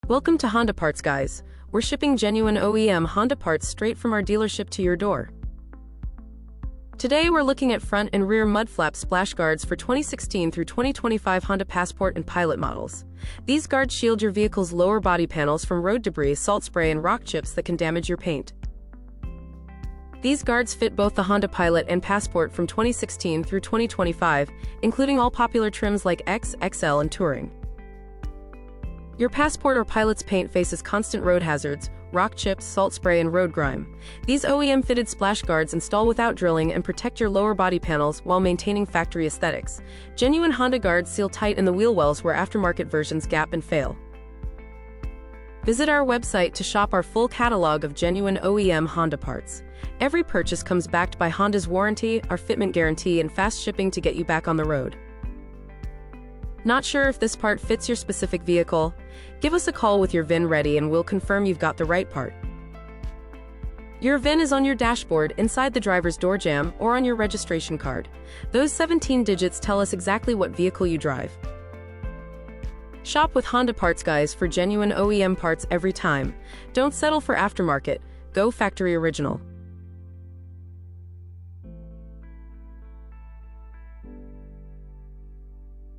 Welcome to Honda Parts, guys. We're shipping genuine OEM Honda parts straight from our dealership to your door. Today we're looking at front and rear mud flap splash guards for 2016 through 2025 Honda Passport and Pilot models. These guards shield your vehicle's lower body panels from road debris, salt spray, and rock chips that can damage your paint. These guards fit both the Honda Pilot and Passport from 2016 through 2025, including all popular trims like X, XL, and Touring. Your Passport or Pilot's paint faces constant road hazards, rock chips, salt spray, and road grime. These OEM-fitted splash guards install without drilling and protect your lower body panels while maintaining factory aesthetics. Genuine Honda guards seal tight in the wheel wells where aftermarket versions gap and fail. Visit our website to shop our full catalog of genuine OEM Honda parts. Every purchase comes backed by Honda's warranty, our fitment guarantee, and fast shipping to get you back on the road. Not sure if this part fits your specific vehicle? Give us a call with your VIN ready and we'll confirm you've got the right part. Your VIN is on your dashboard, inside the driver's door jamb, or on your registration card. Those 17 digits tell us exactly what vehicle you drive. Shop with Honda Parts, guys, for genuine OEM parts every time. Don't settle for aftermarket. Go factory original.